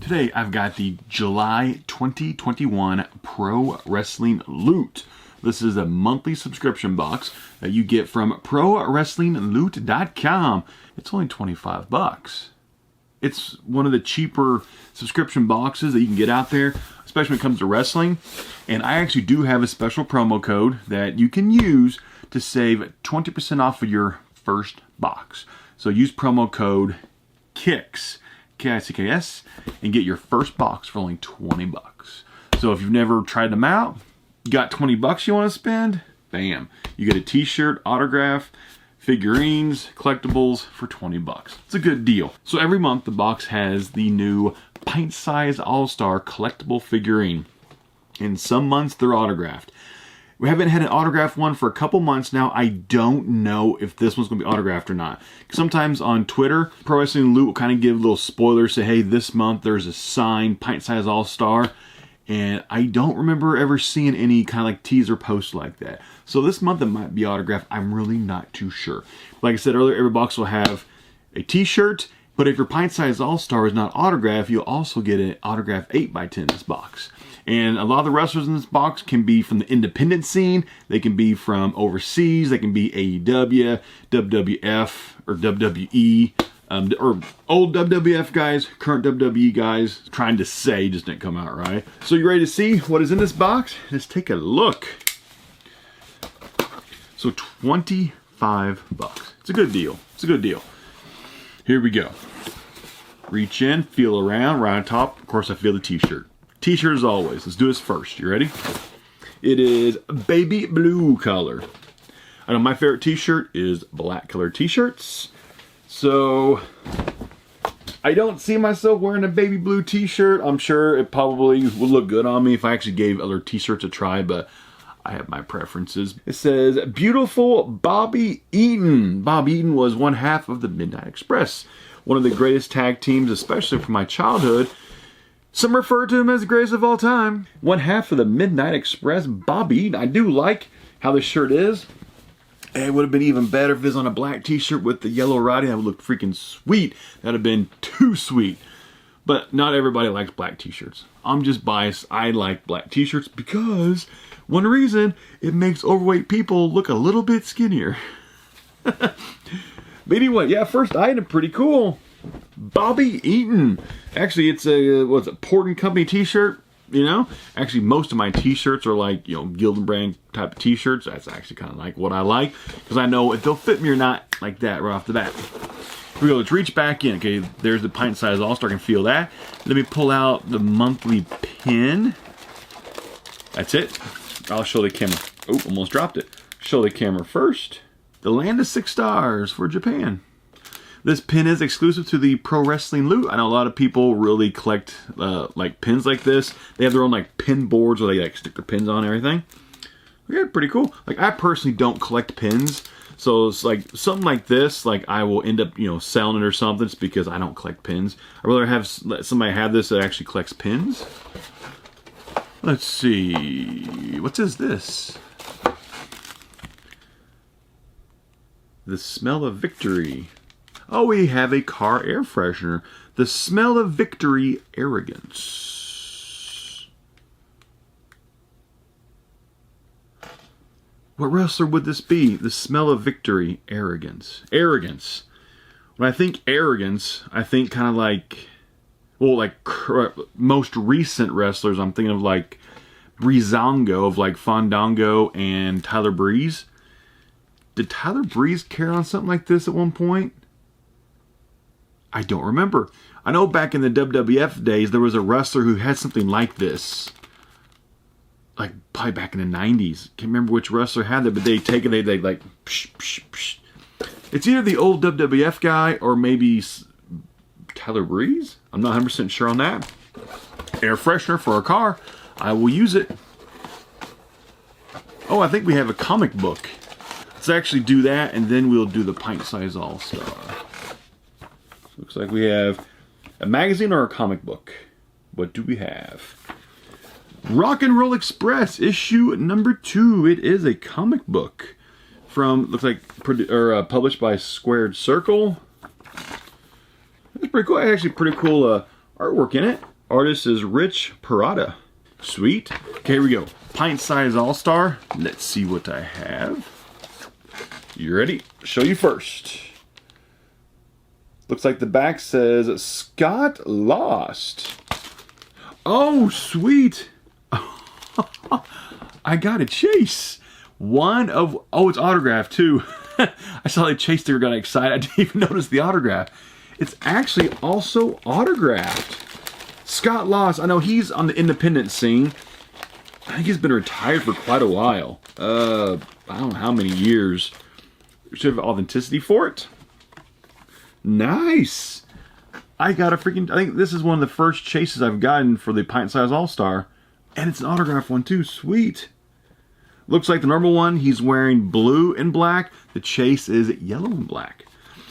Today I've got the July 2021 Pro Wrestling Loot. This is a monthly subscription box that you get from ProWrestlingLoot.com. It's only 25 bucks. It's one of the cheaper subscription boxes that you can get out there, especially when it comes to wrestling. And I actually do have a special promo code that you can use to save 20% off of your first box. So use promo code KICKS, K-I-C-K-S, and get your first box for only 20 bucks. So if you've never tried them out, you got 20 bucks you want to spend, bam. You get a t-shirt, autograph, figurines, collectibles for 20 bucks. It's a good deal. So every month the box has the new pint-sized all-star collectible figurine. And some months they're autographed. We haven't had an autographed one for a couple months now. I don't know if this one's going to be autographed or not. Sometimes on Twitter, Pro Wrestling Loot will kind of give little spoilers, say, hey, this month there's a signed pint-sized all-star. And I don't remember ever seeing any kind of like teaser posts like that. So this month it might be autographed. I'm really not too sure. Like I said earlier, every box will have a t-shirt. But if your pint-sized all-star is not autographed, you'll also get an autographed 8x10 in this box. And a lot of the wrestlers in this box can be from the independent scene. They can be from overseas. They can be AEW, WWF, or WWE, or old WWF guys, current WWE guys. Trying to say, just didn't come out right. So you ready to see what is in this box? Let's take a look. So 25 bucks. It's a good deal. It's a good deal. Here we go. Reach in, feel around, right on top. Of course, I feel the t-shirt. T-shirt as always. Let's do this first. You ready? It is baby blue color. I know my favorite t-shirt is black colored t-shirts. So I don't see myself wearing a baby blue t-shirt. I'm sure it probably would look good on me if I actually gave other t-shirts a try, but I have my preferences. It says, beautiful Bobby Eaton. Bob Eaton was one half of the Midnight Express. One of the greatest tag teams, especially from my childhood. Some refer to him as the greatest of all time. One half of the Midnight Express, Bob Eaton. I do like how this shirt is. It would have been even better if it was on a black t-shirt with the yellow writing. That would look freaking sweet. That would have been too sweet. But not everybody likes black t-shirts. I'm just biased. I like black t-shirts because one reason, it makes overweight people look a little bit skinnier. But anyway, yeah, first item, pretty cool. Bobby Eaton. Actually, it's a, what's it, Port and Company t-shirt, you know? Actually, most of my t-shirts are like, you know, Gildenbrand type of t-shirts. That's actually kind of like what I like, because I know if they'll fit me or not like that right off the bat. Here we go, let's reach back in. Okay, there's the pint-sized all-star, I can feel that. Let me pull out the monthly pin. That's it. I'll show the camera. Oh, almost dropped it. Show the camera first. The Land of 6 Stars for Japan. This pin is exclusive to the Pro Wrestling Loot. I know a lot of people really collect like pins like this. They have their own like pin boards where they like stick their pins on and everything. Yeah, pretty cool. Like I personally don't collect pins. So it's like something like this, like I will end up, you know, selling it or something. It's because I don't collect pins. I'd rather have somebody have this that actually collects pins. Let's see. What is this? The Smell of Victory. Oh, we have a car air freshener. The Smell of Victory Arrogance. What wrestler would this be? The Smell of Victory Arrogance. Arrogance. When I think arrogance, I think kind of like, well, like most recent wrestlers, I'm thinking of like Breezango of like Fandango and Tyler Breeze. Did Tyler Breeze carry on something like this at one point? I don't remember. I know back in the WWF days, there was a wrestler who had something like this. Like, probably back in the 90s. Can't remember which wrestler had that, but they take it, they like, psh, psh, psh. It's either the old WWF guy or maybe Tyler Breeze. I'm not 100% sure on that. Air freshener for our car. I will use it. Oh, I think we have a comic book. Let's actually do that, and then we'll do the pint-size all-star. Looks like we have a magazine or a comic book. What do we have? Rock and Roll Express, issue number 2. It is a comic book from, looks like, published by Squared Circle. It's pretty cool. Actually, pretty cool artwork in it. Artist is Rich Parada. Sweet. Okay, here we go. Pint size all-star. Let's see what I have. You ready? Show you first. Looks like the back says Scott Lost. Oh, sweet. I got a chase. One of, oh, it's autographed too. I saw the chase sticker, got excited. I didn't even notice the autograph. It's actually also autographed. Scott Lost, I know he's on the independent scene. I think he's been retired for quite a while. I don't know how many years. Should have authenticity for it. Nice. I got a freaking, I think this is one of the first chases I've gotten for the pint size all-star. And it's an autograph one too, sweet. Looks like the normal one, he's wearing blue and black. The chase is yellow and black.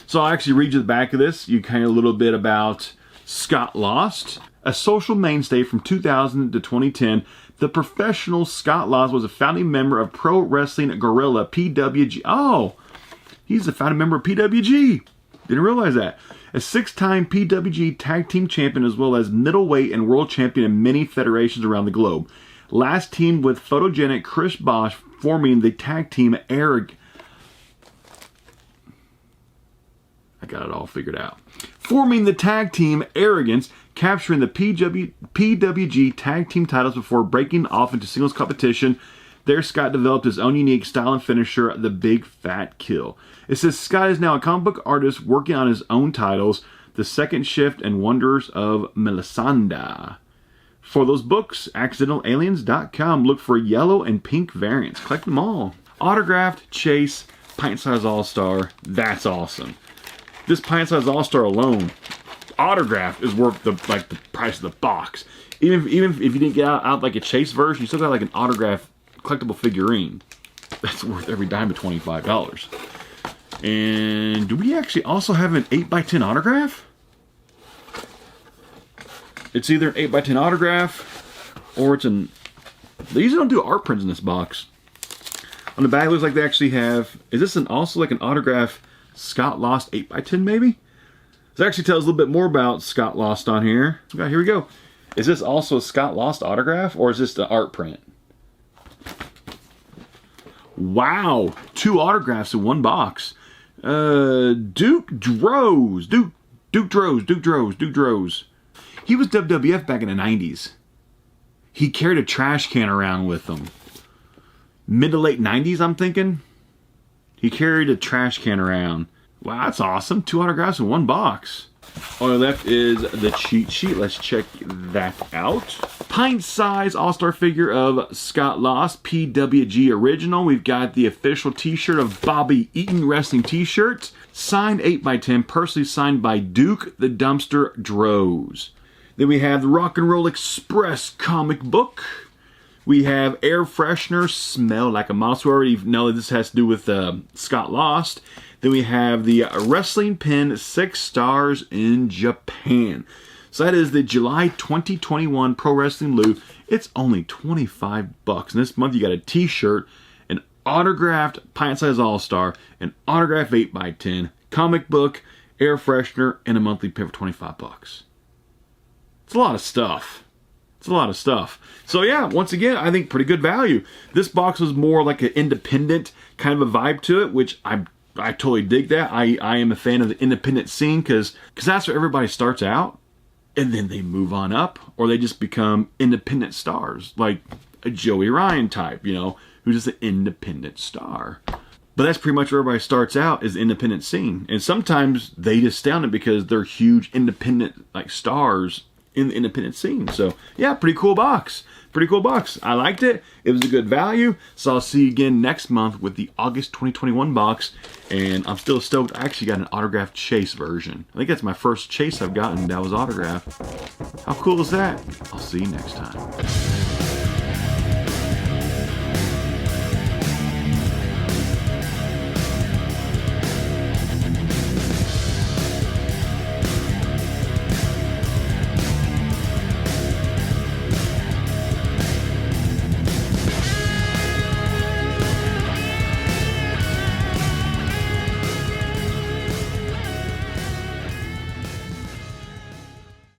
So I'll actually read you the back of this. You kind of a little bit about Scott Lost. A social mainstay from 2000 to 2010, the professional Scott Lost was a founding member of Pro Wrestling Guerrilla, PWG. Oh, he's a founding member of PWG. Didn't realize that. A 6-time PWG tag team champion as well as middleweight and world champion in many federations around the globe. Last teamed with photogenic Chris Bosch, forming the tag team Eric. I got it all figured out. Forming the tag team Arrogance, capturing the PWG tag team titles before breaking off into singles competition. There, Scott developed his own unique style and finisher, the Big Fat Kill. It says Scott is now a comic book artist working on his own titles, The Second Shift and Wonders of Melisande. For those books, accidentalaliens.com. Look for yellow and pink variants. Collect them all. Autographed Chase Pint Size All-Star. That's awesome. This Pint Size All-Star alone, autograph, is worth the price of the box. Even if you didn't get out like a Chase version, you still got like an autograph collectible figurine. That's worth every dime of $25. And do we actually also have an 8x10 autograph? It's either an 8x10 autograph or it's an... They usually don't do art prints in this box. On the back, it looks like they actually have... Is this also like an autograph Scott Lost 8x10 maybe? This actually tells a little bit more about Scott Lost on here. Okay, here we go. Is this also a Scott Lost autograph or is this an art print? Wow, 2 autographs in one box. Duke Droz. Duke Droz. He was WWF back in the 90s. He carried a trash can around with him. Mid to late 90s, I'm thinking. He carried a trash can around. Wow, that's awesome. 2 autographs in one box. All left is the cheat sheet. Let's check that out. Pint size all-star figure of Scott Lost, PWG original. We've got the official t-shirt of Bobby Eaton wrestling t-shirt. Signed 8x10, personally signed by Duke the Dumpster Droz. Then we have the Rock and Roll Express comic book. We have Air Freshener, Smell Like a Mouse. We already know that this has to do with Scott Lost. Then we have the Wrestling Pin 6 stars in Japan. So that is the July 2021 Pro Wrestling Loot. It's only $25. And this month you got a t-shirt, an autographed Pint Size All-Star, an autographed 8x10, comic book, air freshener, and a monthly pay for $25. It's a lot of stuff. It's a lot of stuff. So yeah, once again, I think pretty good value. This box was more like an independent kind of a vibe to it, which I totally dig that. I am a fan of the independent scene because that's where everybody starts out and then they move on up or they just become independent stars, like a Joey Ryan type, you know, who's just an independent star. But that's pretty much where everybody starts out, is the independent scene. And sometimes they just stay on it because they're huge independent like stars in the independent scene. So yeah, pretty cool box. Pretty cool box. I liked it. It was a good value. So I'll see you again next month with the August 2021 box. And I'm still stoked. I actually got an autographed Chase version. I think that's my first Chase I've gotten that was autographed. How cool is that? I'll see you next time.